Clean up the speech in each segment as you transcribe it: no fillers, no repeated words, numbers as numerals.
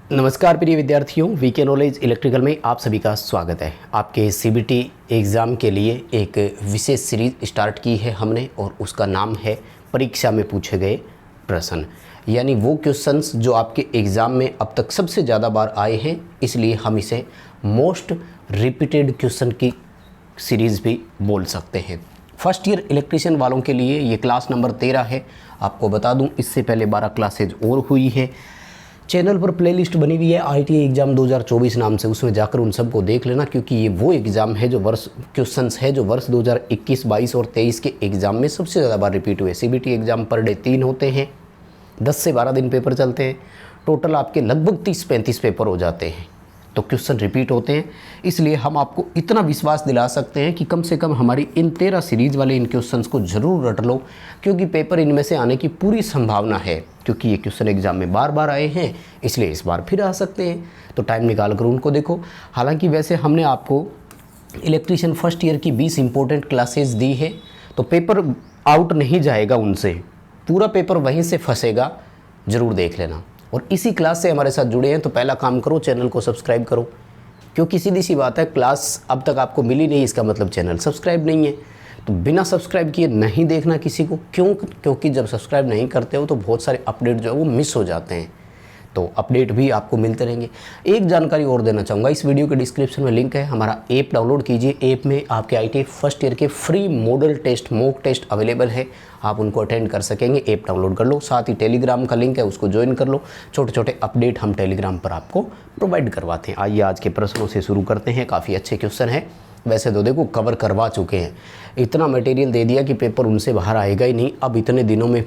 नमस्कार प्रिय विद्यार्थियों, वीके नॉलेज इलेक्ट्रिकल में आप सभी का स्वागत है। आपके सीबीटी एग्ज़ाम के लिए एक विशेष सीरीज़ स्टार्ट की है हमने और उसका नाम है परीक्षा में पूछे गए प्रश्न, यानी वो क्वेश्चंस जो आपके एग्ज़ाम में अब तक सबसे ज़्यादा बार आए हैं, इसलिए हम इसे मोस्ट रिपीटेड क्वेश्चन की सीरीज़ भी बोल सकते हैं। फर्स्ट ईयर इलेक्ट्रीशियन वालों के लिए ये क्लास नंबर 13 है। आपको बता दूं, इससे पहले 12 क्लासेज और हुई है। चैनल पर प्लेलिस्ट बनी हुई है आईटीआई एग्ज़ाम 2024 नाम से, उसमें जाकर उन सबको देख लेना, क्योंकि ये वो एग्ज़ाम है जो क्वेश्चंस है जो वर्ष 2021, 22 और 23 के एग्ज़ाम में सबसे ज़्यादा बार रिपीट हुए। सीबीटी एग्ज़ाम पर डे 3 होते हैं, 10 से 12 दिन पेपर चलते हैं, टोटल आपके लगभग 30-35 पेपर हो जाते हैं, तो क्वेश्चन रिपीट होते हैं। इसलिए हम आपको इतना विश्वास दिला सकते हैं कि कम से कम हमारी इन 13 सीरीज़ वाले इन क्वेश्चंस को ज़रूर रट लो, क्योंकि पेपर इनमें से आने की पूरी संभावना है, क्योंकि ये क्वेश्चन एग्जाम में बार बार आए हैं, इसलिए इस बार फिर आ सकते हैं। तो टाइम निकाल कर उनको देखो। हालांकि वैसे हमने आपको इलेक्ट्रीशियन फर्स्ट ईयर की 20 इंपॉर्टेंट क्लासेस दी है, तो पेपर आउट नहीं जाएगा उनसे, पूरा पेपर वहीं से फंसेगा, ज़रूर देख लेना। और इसी क्लास से हमारे साथ जुड़े हैं तो पहला काम करो, चैनल को सब्सक्राइब करो, क्योंकि सीधी सी बात है, क्लास अब तक आपको मिली नहीं, इसका मतलब चैनल सब्सक्राइब नहीं है। तो बिना सब्सक्राइब किए नहीं देखना किसी को, क्योंकि जब सब्सक्राइब नहीं करते हो तो बहुत सारे अपडेट जो है वो मिस हो जाते हैं, तो अपडेट भी आपको मिलते रहेंगे। एक जानकारी और देना चाहूँगा, इस वीडियो के डिस्क्रिप्शन में लिंक है, हमारा ऐप डाउनलोड कीजिए। ऐप में आपके आईटीआई फर्स्ट ईयर के free model test, mock test available है, आप उनको अटेंड कर सकेंगे। ऐप डाउनलोड कर लो, साथ ही टेलीग्राम का लिंक है, उसको ज्वाइन कर लो। छोटे छोटे अपडेट हम टेलीग्राम पर आपको प्रोवाइड करवाते हैं। आइए आज के प्रश्नों से शुरू करते हैं। काफ़ी अच्छे क्वेश्चन हैं, वैसे तो देखो कवर करवा चुके हैं, इतना मटेरियल दे दिया कि पेपर उनसे बाहर आएगा ही नहीं। अब इतने दिनों में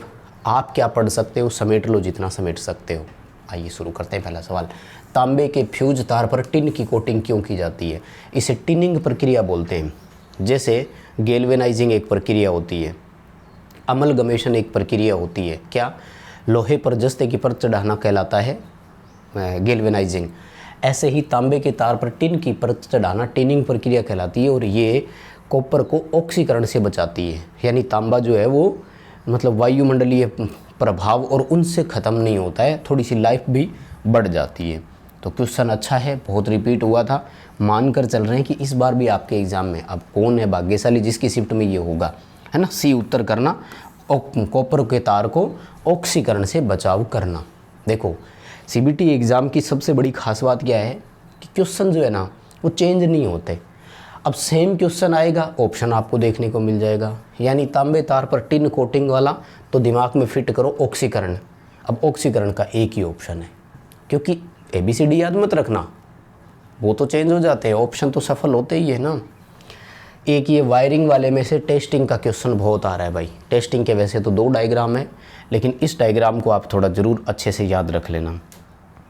आप क्या पढ़ सकते हो, समेट लो जितना समेट सकते हो। आइए शुरू करते हैं। पहला सवाल, तांबे के फ्यूज तार पर टिन की कोटिंग क्यों की जाती है? इसे टिनिंग प्रक्रिया बोलते हैं। जैसे गैल्वेनाइजिंग एक प्रक्रिया होती है, अमलगमेशन एक प्रक्रिया होती है, क्या लोहे पर जस्ते की परत चढ़ाना कहलाता है गैल्वेनाइजिंग। ऐसे ही तांबे के तार पर टिन की परत चढ़ाना टिनिंग प्रक्रिया कहलाती है, और ये कॉपर को ऑक्सीकरण से बचाती है। यानी तांबा जो है वो मतलब वायुमंडलीय प्रभाव और उनसे ख़त्म नहीं होता है, थोड़ी सी लाइफ भी बढ़ जाती है। तो क्वेश्चन अच्छा है, बहुत रिपीट हुआ था, मानकर चल रहे हैं कि इस बार भी आपके एग्ज़ाम में। अब कौन है भाग्यशाली जिसकी शिफ्ट में ये होगा, है ना? सी उत्तर करना, कॉपर के तार को ऑक्सीकरण से बचाव करना। देखो सीबीटी एग्ज़ाम की सबसे बड़ी खास बात क्या है कि क्वेश्चन जो है ना वो चेंज नहीं होते। अब सेम क्वेश्चन आएगा, ऑप्शन आपको देखने को मिल जाएगा, यानी तांबे तार पर टिन कोटिंग वाला, तो दिमाग में फिट करो ऑक्सीकरण। अब ऑक्सीकरण का एक ही ऑप्शन है, क्योंकि ABCD याद मत रखना, वो तो चेंज हो जाते हैं, ऑप्शन तो सफल होते ही है ना। एक ये वायरिंग वाले में से टेस्टिंग का क्वेश्चन बहुत आ रहा है भाई। टेस्टिंग के वैसे तो 2 डायग्राम है, लेकिन इस डायग्राम को आप थोड़ा ज़रूर अच्छे से याद रख लेना।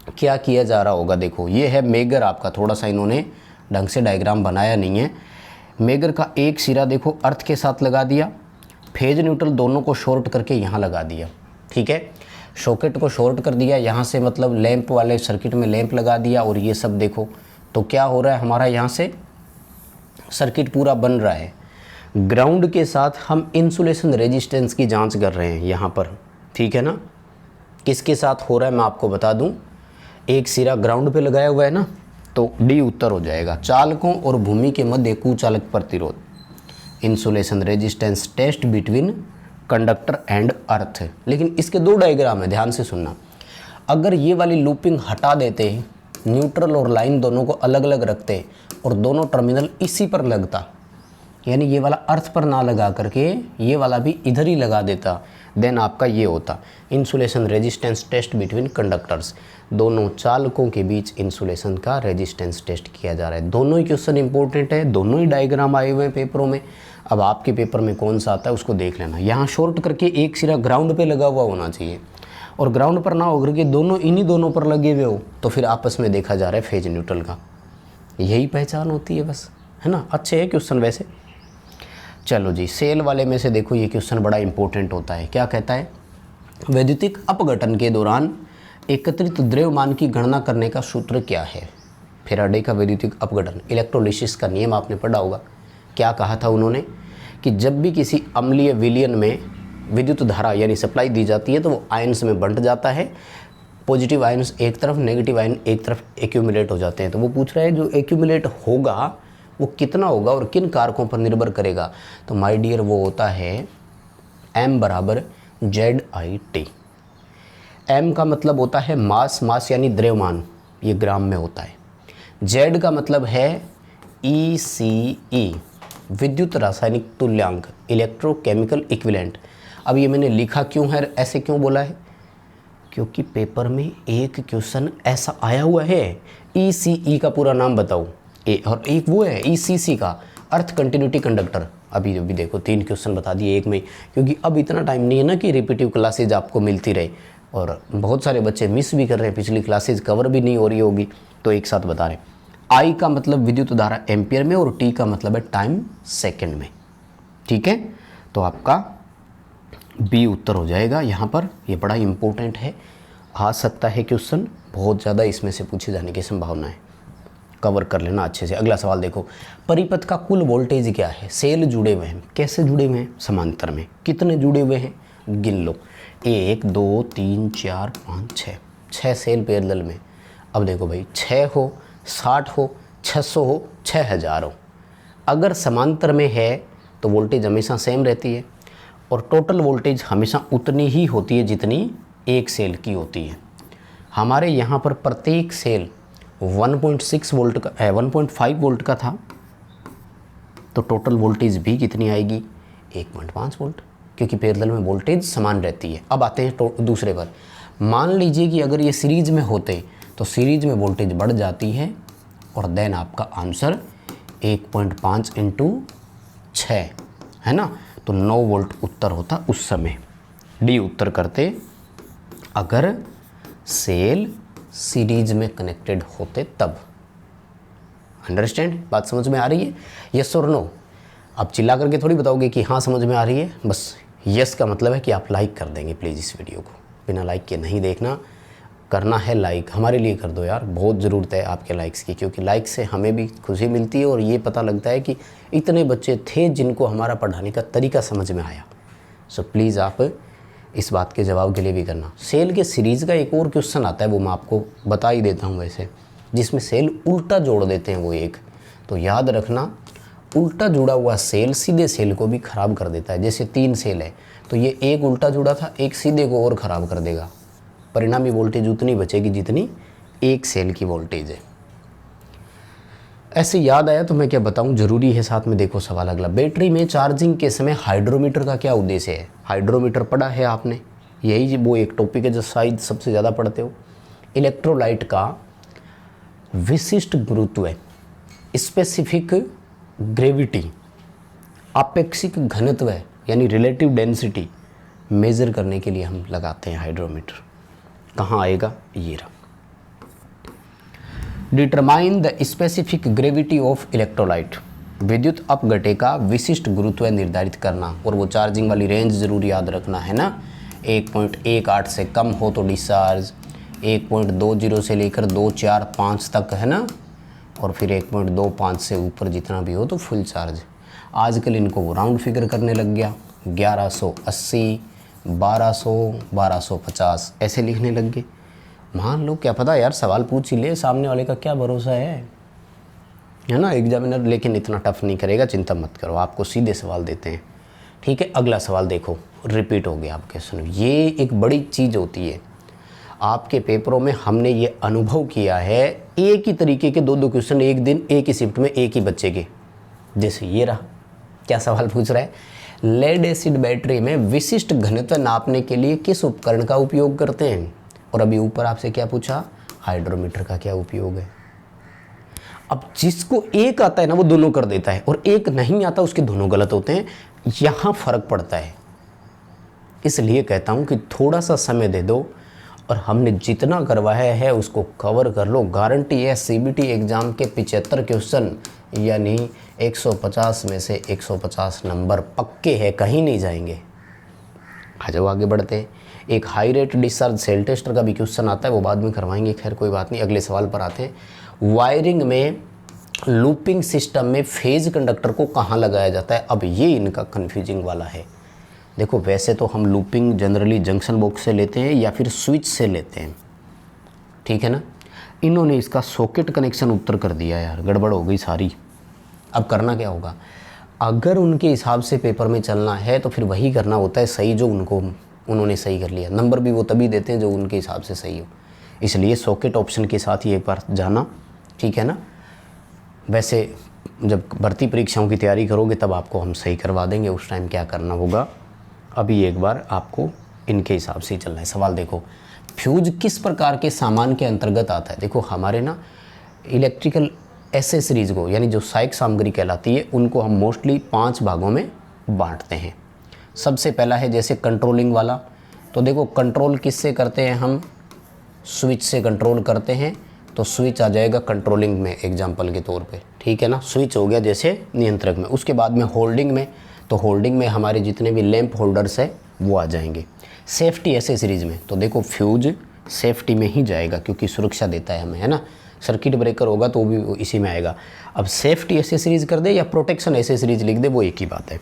क्या किया जा रहा होगा, देखो ये है मेगर आपका, थोड़ा सा इन्होंने ढंग से डायग्राम बनाया नहीं है। मेगर का एक सिरा देखो अर्थ के साथ लगा दिया, फेज न्यूट्रल दोनों को शॉर्ट करके यहाँ लगा दिया, ठीक है। सॉकेट को शॉर्ट कर दिया यहाँ से, मतलब लैंप वाले सर्किट में लैंप लगा दिया, और ये सब देखो तो क्या हो रहा है हमारा, यहाँ से सर्किट पूरा बन रहा है। ग्राउंड के साथ हम इंसुलेशन रेजिस्टेंस की जांच कर रहे हैं यहाँ पर, ठीक है ना। किसके साथ हो रहा है मैं आपको बता दूँ, एक सिरा ग्राउंड पे लगाया हुआ है ना, तो डी उत्तर हो जाएगा। चालकों और भूमि के मध्य कुचालक प्रतिरोध, insulation resistance test between conductor and earth. लेकिन इसके 2 डायग्राम है, ध्यान से सुनना। अगर ये वाली लूपिंग हटा देते, न्यूट्रल और लाइन दोनों को अलग अलग रखते और दोनों टर्मिनल इसी पर लगता, यानी ये वाला अर्थ पर ना लगा करके ये वाला भी इधर ही लगा देता, देन आपका ये होता insulation resistance test between conductors. दोनों चालकों के बीच इंसुलेशन का रेजिस्टेंस टेस्ट किया जा रहा है। दोनों ही क्वेश्चन इंपॉर्टेंट है, दोनों ही डायग्राम आए हुए हैं पेपरों में। अब आपके पेपर में कौन सा आता है उसको देख लेना। यहाँ शॉर्ट करके एक सिरा ग्राउंड पे लगा हुआ होना चाहिए, और ग्राउंड पर ना होकर के दोनों इन्हीं दोनों पर लगे हुए हो, तो फिर आपस में देखा जा रहा है फेज न्यूट्रल का। यही पहचान होती है बस, है ना। अच्छे है क्वेश्चन वैसे। चलो जी, सेल वाले में से देखो ये क्वेश्चन बड़ा इंपॉर्टेंट होता है। क्या कहता है, वैद्युतिक अपघटन के दौरान एकत्रित द्रव्यमान की गणना करने का सूत्र क्या है? फैराडे का वैद्युतिक अपघटन, इलेक्ट्रोलिसिस का नियम आपने पढ़ा होगा। क्या कहा था उन्होंने कि जब भी किसी अम्लीय विलयन में विद्युत धारा यानी सप्लाई दी जाती है तो वो आयंस में बंट जाता है, पॉजिटिव आयन्स एक तरफ, नेगेटिव आयन एक तरफ एक्यूमुलेट हो जाते हैं। तो वो पूछ रहा है जो एक्यूमुलेट होगा वो कितना होगा और किन कारकों पर निर्भर करेगा। तो माय डियर वो होता है m बराबर ZIT। m का मतलब होता है मास, मास यानी द्रव्यमान, ये ग्राम में होता है। z का मतलब है ECE, विद्युत रासायनिक तुल्यांक, इलेक्ट्रोकेमिकल इक्विवेलेंट। अब ये मैंने लिखा क्यों है, ऐसे क्यों बोला है, क्योंकि पेपर में एक क्वेश्चन ऐसा आया हुआ है। ECE का पूरा नाम बताओ, और एक वो है ECC का, अर्थ कंटिन्यूटी कंडक्टर। अभी देखो 3 क्वेश्चन बता दिए एक में, क्योंकि अब इतना टाइम नहीं है ना कि रिपीटिव क्लासेज आपको मिलती रहे, और बहुत सारे बच्चे मिस भी कर रहे हैं, पिछली क्लासेज कवर भी नहीं हो रही होगी, तो एक साथ बता रहे। I का मतलब विद्युत धारा एम्पियर में, और T का मतलब है टाइम सेकंड में। ठीक है, तो आपका B उत्तर हो जाएगा यहाँ पर। ये बड़ा इंपॉर्टेंट है, आ सकता है क्वेश्चन, बहुत ज़्यादा इसमें से पूछे जाने की संभावना है, कवर कर लेना अच्छे से। अगला सवाल देखो, परिपथ का कुल वोल्टेज क्या है। सेल जुड़े हुए हैं, कैसे जुड़े हुए हैं, समांतर में। कितने जुड़े हुए हैं, गिन लो, 1 2 3 4 5 6, 6 सेल पैरेलल में। अब देखो भाई, 6 हो, 60 हो, 600 हो, 6000 हो, अगर समांतर में है तो वोल्टेज हमेशा सेम रहती है, और टोटल वोल्टेज हमेशा उतनी ही होती है जितनी एक सेल की होती है। हमारे यहाँ पर प्रत्येक सेल 1.6 वोल्ट का 1.5 वोल्ट का था, तो टोटल वोल्टेज भी कितनी आएगी, 1.5 वोल्ट, क्योंकि पैरेलल में वोल्टेज समान रहती है। अब आते हैं दूसरे पर। मान लीजिए कि अगर ये सीरीज में होते तो सीरीज में वोल्टेज बढ़ जाती है, और देन आपका आंसर 1.5 × 6 है ना, तो 9 वोल्ट उत्तर होता उस समय। डी उत्तर करते अगर सेल सीरीज में कनेक्टेड होते तब। अंडरस्टैंड, बात समझ में आ रही है, यस और नो। आप चिल्ला करके थोड़ी बताओगे कि हाँ समझ में आ रही है, बस यस का मतलब है कि आप लाइक कर देंगे प्लीज़ इस वीडियो को। बिना लाइक के नहीं देखना, करना है लाइक, हमारे लिए कर दो यार, बहुत ज़रूरत है आपके लाइक्स की, क्योंकि लाइक से हमें भी खुशी मिलती है, और ये पता लगता है कि इतने बच्चे थे जिनको हमारा पढ़ाने का तरीका समझ में आया। सो प्लीज़ आप इस बात के जवाब के लिए भी करना। सेल के सीरीज़ का एक और क्वेश्चन आता है, वो मैं आपको बता ही देता हूँ वैसे, जिसमें सेल उल्टा जोड़ देते हैं वो एक, तो याद रखना, उल्टा जुड़ा हुआ सेल सीधे सेल को भी ख़राब कर देता है। जैसे 3 सेल है, तो ये एक उल्टा जुड़ा था, एक सीधे को और ख़राब कर देगा, परिणामी वोल्टेज उतनी बचेगी जितनी एक सेल की वोल्टेज है। ऐसे याद आया तो मैं क्या बताऊं, जरूरी है साथ में। देखो सवाल अगला, बैटरी में चार्जिंग के समय हाइड्रोमीटर का क्या उद्देश्य है। हाइड्रोमीटर पढ़ा है आपने, यही वो एक टॉपिक है जो शायद सबसे ज़्यादा पढ़ते हो। इलेक्ट्रोलाइट का विशिष्ट गुरुत्व, स्पेसिफिक ग्रेविटी, आपेक्षिक घनत्व यानी रिलेटिव डेंसिटी मेज़र करने के लिए हम लगाते हैं हाइड्रोमीटर। कहाँ आएगा, ये रहा। Determine the specific gravity of electrolyte, विद्युत अपघटे का विशिष्ट गुरुत्व निर्धारित करना, और वो चार्जिंग वाली रेंज ज़रूर याद रखना है ना। 1.18 से कम हो तो डिस्चार्ज, 1.20 से लेकर 245 तक है ना, और फिर 1.25 से ऊपर जितना भी हो तो फुल चार्ज। आजकल इनको वो राउंड फिगर करने लग गया, 1180, 1200, 1250 ऐसे लिखने लग गए। मान लो, क्या पता यार, सवाल पूछ ही ले, सामने वाले का क्या भरोसा है ना एग्जामिनर, लेकिन इतना टफ नहीं करेगा, चिंता मत करो, आपको सीधे सवाल देते हैं। ठीक है, अगला सवाल देखो, रिपीट हो गया आपके, सुनो, ये एक बड़ी चीज़ होती है आपके पेपरों में। हमने ये अनुभव किया है, एक ही तरीके के 2 क्वेश्चन एक दिन एक ही शिफ्ट में एक ही बच्चे के। जैसे ये रहा, क्या सवाल पूछ रहा है, लेड एसिड बैटरी में विशिष्ट घनत्व नापने के लिए किस उपकरण का उपयोग करते हैं। और अभी ऊपर आपसे क्या पूछा, हाइड्रोमीटर का क्या उपयोग है। अब जिसको एक आता है ना वो दोनों कर देता है, और एक नहीं आता उसके दोनों गलत होते हैं, यहाँ फर्क पड़ता है। इसलिए कहता हूँ कि थोड़ा सा समय दे दो, और हमने जितना करवाया है उसको कवर कर लो। गारंटी है CBT एग्ज़ाम के 75 क्वेश्चन यानी 150 में से 150 नंबर पक्के हैं, कहीं नहीं जाएंगे। आ जाओ आगे बढ़ते हैं। एक high rate discharge cell tester का भी क्वेश्चन आता है, वो बाद में करवाएंगे, खैर कोई बात नहीं। अगले सवाल पर आते हैं। वायरिंग में लूपिंग सिस्टम में फेज कंडक्टर को कहाँ लगाया जाता है। अब ये इनका कन्फ्यूजिंग वाला है। देखो वैसे तो हम लूपिंग जनरली जंक्शन बॉक्स से लेते हैं या फिर स्विच से लेते हैं, ठीक है ना। इन्होंने इसका सॉकेट कनेक्शन उत्तर कर दिया यार, गड़बड़ हो गई सारी। अब करना क्या होगा, अगर उनके हिसाब से पेपर में चलना है तो फिर वही करना होता है सही जो उन्होंने सही कर लिया। नंबर भी वो तभी देते हैं जो उनके हिसाब से सही हो, इसलिए सॉकेट ऑप्शन के साथ ही एक बार जाना, ठीक है ना। वैसे जब भर्ती परीक्षाओं की तैयारी करोगे तब आपको हम सही करवा देंगे, उस टाइम क्या करना होगा। अभी एक बार आपको इनके हिसाब से ही चलना है। सवाल देखो, फ्यूज किस प्रकार के सामान के अंतर्गत आता है। देखो हमारे ना इलेक्ट्रिकल एसेसरीज़ को, यानी जो सहायक सामग्री कहलाती है, उनको हम मोस्टली 5 भागों में बांटते हैं। सबसे पहला है जैसे कंट्रोलिंग वाला, तो देखो कंट्रोल किससे करते हैं हम, स्विच से कंट्रोल करते हैं, तो स्विच आ जाएगा कंट्रोलिंग में एग्जांपल के तौर पे, ठीक है ना। स्विच हो गया जैसे नियंत्रक में। उसके बाद में होल्डिंग में, तो होल्डिंग में हमारे जितने भी लैंप होल्डर्स है वो आ जाएंगे। सेफ्टी एसेसरीज में, तो देखो फ्यूज सेफ्टी में ही जाएगा क्योंकि सुरक्षा देता है हमें, है ना। सर्किट ब्रेकर होगा तो भी इसी में आएगा। अब सेफ्टी एसेसरीज कर दे या प्रोटेक्शन एसेसरीज लिख दे, वो एक ही बात है।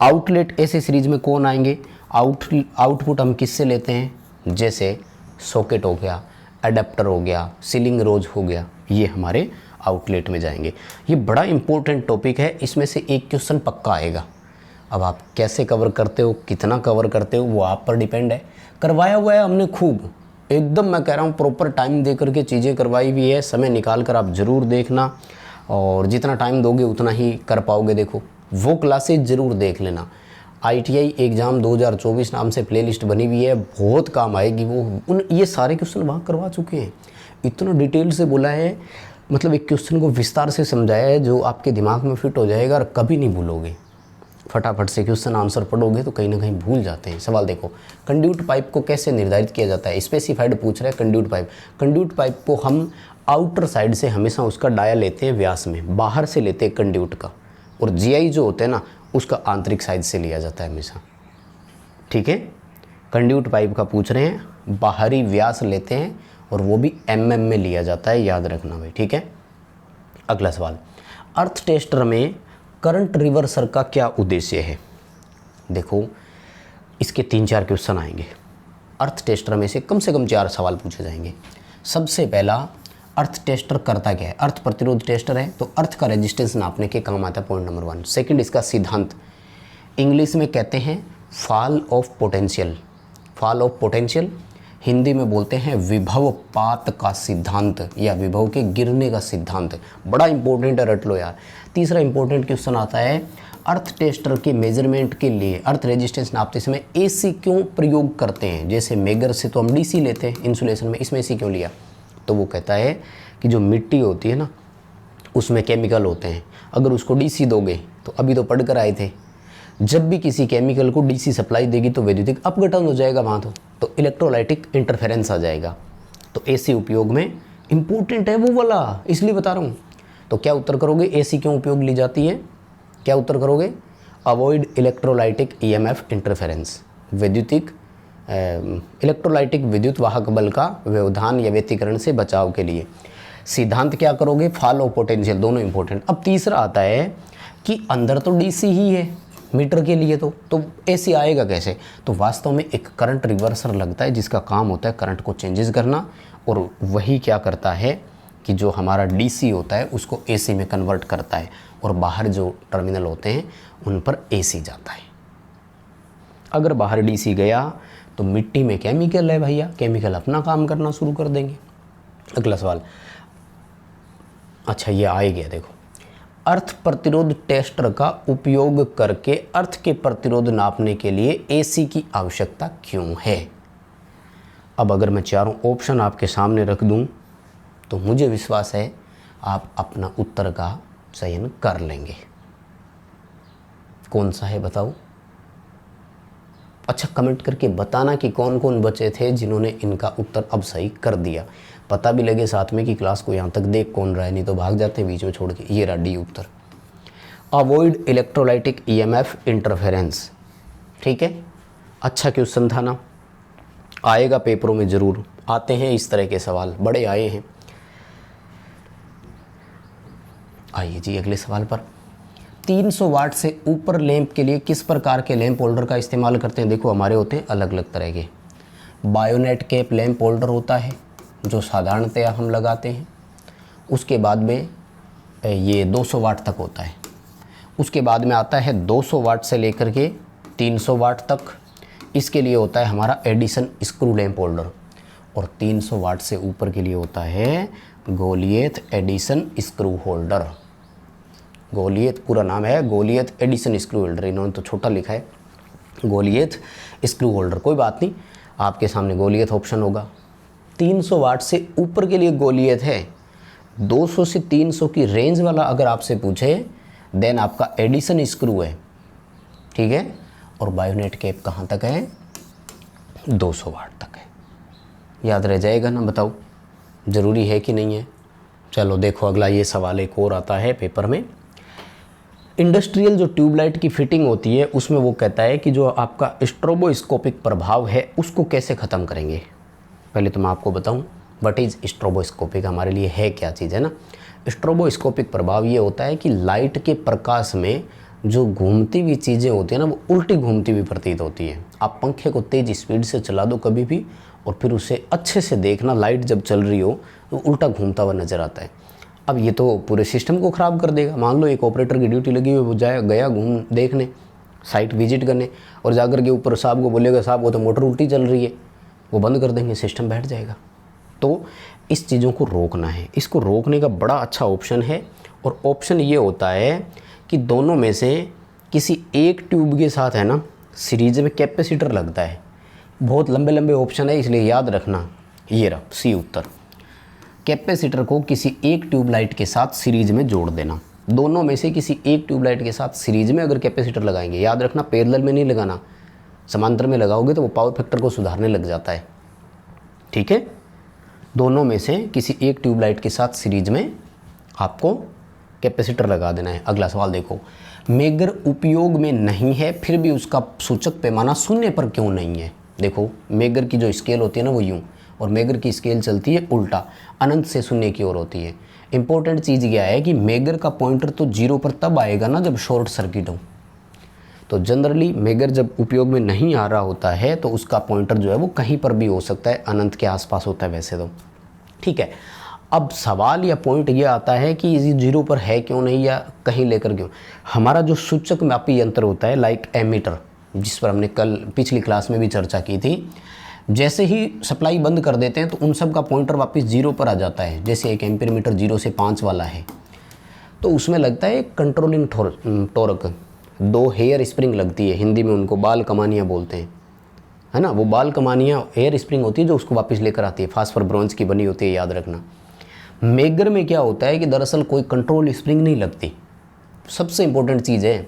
आउटलेट एसेसरीज में कौन आएंगे, आउटपुट हम किससे लेते हैं, जैसे सॉकेट हो गया, अडेप्टर हो गया, सीलिंग रोज हो गया, ये हमारे आउटलेट में जाएंगे। ये बड़ा इंपॉर्टेंट टॉपिक है, इसमें से एक क्वेश्चन पक्का आएगा। अब आप कैसे कवर करते हो, कितना कवर करते हो, वो आप पर डिपेंड है। करवाया हुआ है हमने खूब, एकदम मैं कह रहा हूँ प्रॉपर टाइम दे करके चीज़ें करवाई हुई है। समय निकाल कर आप ज़रूर देखना, और जितना टाइम दोगे उतना ही कर पाओगे। देखो वो क्लासेज ज़रूर देख लेना। ITI एग्ज़ाम 2024 नाम से प्लेलिस्ट बनी हुई है, बहुत काम आएगी वो। ये सारे क्वेश्चन वहाँ करवा चुके हैं, इतना डिटेल से बोला है, मतलब एक क्वेश्चन को विस्तार से समझाया है जो आपके दिमाग में फिट हो जाएगा और कभी नहीं भूलोगे। फटाफट से क्वेश्चन आंसर पढ़ोगे तो कहीं ना कहीं भूल जाते हैं। सवाल देखो, कंड्यूट पाइप को कैसे निर्धारित किया जाता है, स्पेसिफाइड पूछ रहा है। कंड्यूट पाइप को हम आउटर साइड से हमेशा उसका डाया लेते हैं व्यास में, बाहर से लेते हैं कंड्यूट का, और GI जो होता है ना उसका आंतरिक साइड से लिया जाता है हमेशा, ठीक है। कंड्यूट पाइप का पूछ रहे हैं, बाहरी व्यास लेते हैं और वो भी mm में लिया जाता है, याद रखना भाई, ठीक है। अगला सवाल, अर्थ टेस्टर में करंट रिवर्सर का क्या उद्देश्य है। देखो इसके 3-4 क्वेश्चन आएंगे। अर्थ टेस्टर में से कम 4 सवाल पूछे जाएंगे। सबसे पहला, अर्थ टेस्टर करता क्या है। अर्थ प्रतिरोध टेस्टर है तो अर्थ का रेजिस्टेंस नापने के काम आता है, पॉइंट नंबर 1। सेकंड, इसका सिद्धांत इंग्लिश में कहते हैं fall of potential. Fall of potential Hindi में बोलते हैं विभवपात का सिद्धांत या विभव के गिरने का सिद्धांत। बड़ा इंपॉर्टेंट है, रट लो यार। तीसरा इंपॉर्टेंट क्वेश्चन आता है, अर्थ टेस्टर के मेजरमेंट के लिए अर्थ रेजिस्टेंस नापते समय AC क्यों प्रयोग करते हैं। जैसे मेगर से तो हम DC लेते हैं इंसुलेशन में, इसमें AC क्यों लिया। तो वो कहता है कि जो मिट्टी होती है ना उसमें केमिकल होते हैं, अगर उसको DC दोगे, तो अभी तो पढ़ कर आए थे, जब भी किसी केमिकल को DC सप्लाई देगी तो वैद्युतिक अपघटन हो जाएगा वहाँ, तो इलेक्ट्रोलाइटिक इंटरफेरेंस आ जाएगा। तो AC उपयोग में इम्पोर्टेंट है वो वाला, इसलिए बता रहा हूँ। तो क्या उत्तर करोगे, AC क्यों उपयोग ली जाती है, क्या उत्तर करोगे, अवॉइड इलेक्ट्रोलाइटिक EMF इंटरफेरेंस, वैद्युतिक इलेक्ट्रोलाइटिक विद्युत वाहक बल का व्यवधान या व्यतिकरण से बचाव के लिए। सिद्धांत क्या करोगे, फॉल ऑफ पोटेंशियल, दोनों इंपॉर्टेंट। अब तीसरा आता है कि अंदर तो DC ही है मीटर के लिए, तो AC आएगा कैसे। तो वास्तव में एक करंट रिवर्सर लगता है जिसका काम होता है करंट को चेंजेस करना, और वही क्या करता है कि जो हमारा DC होता है उसको AC में कन्वर्ट करता है, और बाहर जो टर्मिनल होते हैं उन पर AC जाता है। अगर बाहर DC गया तो मिट्टी में केमिकल है भैया, केमिकल अपना काम करना शुरू कर देंगे। अगला सवाल, अच्छा ये आ ही गया, देखो अर्थ प्रतिरोध टेस्टर का उपयोग करके अर्थ के प्रतिरोध नापने के लिए AC की आवश्यकता क्यों है। अब अगर मैं चारों ऑप्शन आपके सामने रख दूं तो मुझे विश्वास है आप अपना उत्तर का चयन कर लेंगे। कौन सा है बताओ। अच्छा कमेंट करके बताना कि कौन कौन बचे थे जिन्होंने इनका उत्तर अब सही कर दिया, पता भी लगे साथ में कि क्लास को यहाँ तक देख कौन रहा है, नहीं तो भाग जाते हैं बीच में छोड़ के। ये रहा D उत्तर, अवॉइड इलेक्ट्रोलाइटिक EMF इंटरफेरेंस, ठीक है। अच्छा क्वेश्चन था ना, आएगा पेपरों में ज़रूर, आते हैं इस तरह के सवाल, बड़े आए हैं। आइए जी अगले सवाल पर, 300 वाट से ऊपर लैंप के लिए किस प्रकार के लैंप होल्डर का इस्तेमाल करते हैं। देखो हमारे होते हैं अलग अलग तरह के, बायोनेट कैप लैंप होल्डर होता है, जो साधारणतया हम लगाते हैं। उसके बाद में ये 200 वाट तक होता है। उसके बाद में आता है 200 वाट से लेकर के 300 वाट तक। इसके लिए होता है हमारा एडिसन स्क्रू लैंप होल्डर। और 300 वाट से ऊपर के लिए होता है Goliath Edison screw holder. Goliath पूरा नाम है गोलियत एडिसन स्क्रू होल्डर, इन्होंने तो छोटा लिखा है गोलियत स्क्रू होल्डर। कोई बात नहीं, आपके सामने गोलियत ऑप्शन होगा। 300 वाट से ऊपर के लिए गोलियत है। 200 से 300 की रेंज वाला अगर आपसे पूछे देन आपका एडिसन स्क्रू है, ठीक है। और बायोनेट कैप कहाँ तक है? 200 वाट तक है। याद रह जाएगा ना, बताओ ज़रूरी है कि नहीं है? चलो देखो अगला ये सवाल एक और आता है पेपर में। इंडस्ट्रियल जो ट्यूबलाइट की फिटिंग होती है उसमें वो कहता है कि जो आपका स्ट्रोबोस्कोपिक प्रभाव है उसको कैसे ख़त्म करेंगे। पहले तो मैं आपको बताऊं व्हाट इज़ स्ट्रोबोस्कोपिक, हमारे लिए है क्या चीज़, है ना। स्ट्रोबोस्कोपिक प्रभाव ये होता है कि लाइट के प्रकाश में जो घूमती हुई चीज़ें होती हैं ना वो उल्टी घूमती हुई प्रतीत होती है। आप पंखे को तेज़ स्पीड से चला दो कभी भी और फिर उसे अच्छे से देखना, लाइट जब चल रही हो तो उल्टा घूमता हुआ नज़र आता है। अब ये तो पूरे सिस्टम को ख़राब कर देगा। मान लो एक ऑपरेटर की ड्यूटी लगी हुई, वो गया घूम देखने, साइट विजिट करने, और जाकर के ऊपर साहब को बोलेगा साहब वो तो मोटर उल्टी चल रही है, वो बंद कर देंगे, सिस्टम बैठ जाएगा। तो इस चीज़ों को रोकना है। इसको रोकने का बड़ा अच्छा ऑप्शन है, और ऑप्शन ये होता है कि दोनों में से किसी एक ट्यूब के साथ है ना सीरीज में कैपेसिटर लगता है। बहुत लंबे लंबे ऑप्शन है इसलिए याद रखना। ये रहा सी उत्तर। कैपेसिटर को किसी एक ट्यूबलाइट के साथ सीरीज में जोड़ देना। दोनों में से किसी एक ट्यूबलाइट के साथ सीरीज में अगर कैपेसिटर लगाएंगे, याद रखना पैरेलल में नहीं लगाना, समांतर में लगाओगे तो वो पावर फैक्टर को सुधारने लग जाता है, ठीक है। दोनों में से किसी एक ट्यूबलाइट के साथ सीरीज में आपको कैपेसिटर लगा देना है। अगला सवाल देखो, मेगर उपयोग में नहीं है फिर भी उसका सूचक पैमाना शून्य पर क्यों नहीं है। देखो मेगर की जो स्केल होती है ना वो यूँ, और मेगर की स्केल चलती है उल्टा, अनंत से शून्य की ओर होती है। इंपॉर्टेंट चीज़ क्या है कि मेगर का पॉइंटर तो 0 पर तब आएगा ना जब शॉर्ट सर्किट हो। तो जनरली मेगर जब उपयोग में नहीं आ रहा होता है तो उसका पॉइंटर जो है वो कहीं पर भी हो सकता है, अनंत के आसपास होता है वैसे तो, ठीक है। अब सवाल या पॉइंट ये आता है कि ये 0 पर है क्यों नहीं या कहीं लेकर क्यों। हमारा जो सूचक मापी यंत्र होता है लाइक एमीटर, जिस पर हमने कल पिछली क्लास में भी चर्चा की थी, जैसे ही सप्लाई बंद कर देते हैं तो उन सब का पॉइंटर वापस 0 पर आ जाता है। जैसे एक एम्पीयर मीटर 0 से 5 वाला है तो उसमें लगता है कंट्रोलिंग टॉर्क, 2 हेयर स्प्रिंग लगती है, हिंदी में उनको बाल कमानियाँ बोलते हैं, है ना। वो बाल कमानियाँ हेयर स्प्रिंग होती है जो उसको वापस लेकर आती है, फास्फर ब्रॉन्ज की बनी होती है, याद रखना। मेगर में क्या होता है कि दरअसल कोई कंट्रोल स्प्रिंग नहीं लगती, सबसे इंपॉर्टेंट चीज़ है,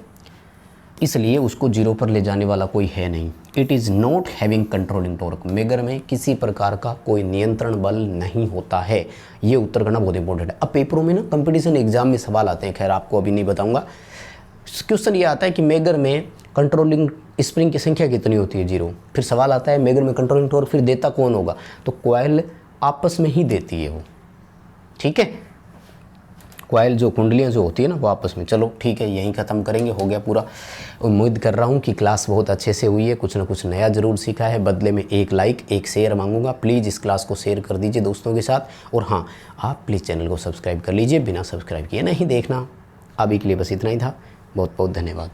इसलिए उसको 0 पर ले जाने वाला कोई है नहीं। It is not having controlling torque. Megger में किसी प्रकार का कोई नियंत्रण बल नहीं होता है। ये उत्तर करना बहुत इंपॉर्टेंट है। अब पेपरों में ना कंपटीशन एग्जाम में सवाल आते हैं, खैर आपको अभी नहीं बताऊंगा। क्वेश्चन ये आता है कि मेगर में कंट्रोलिंग स्प्रिंग की संख्या कितनी होती है, 0। फिर सवाल आता है मेगर में कंट्रोलिंग टॉर्क फिर देता कौन होगा, तो कॉइल आपस में ही देती है वो, ठीक है। कॉइल जो कुंडलियाँ जो होती है ना वो आपस में। चलो ठीक है, यहीं ख़त्म करेंगे, हो गया पूरा। उम्मीद कर रहा हूँ कि क्लास बहुत अच्छे से हुई है, कुछ ना कुछ नया ज़रूर सीखा है। बदले में एक लाइक एक शेयर मांगूंगा, प्लीज़ इस क्लास को शेयर कर दीजिए दोस्तों के साथ। और हाँ, आप प्लीज़ चैनल को सब्सक्राइब कर लीजिए, बिना सब्सक्राइब किए नहीं देखना। अभी के लिए बस इतना ही था, बहुत बहुत धन्यवाद।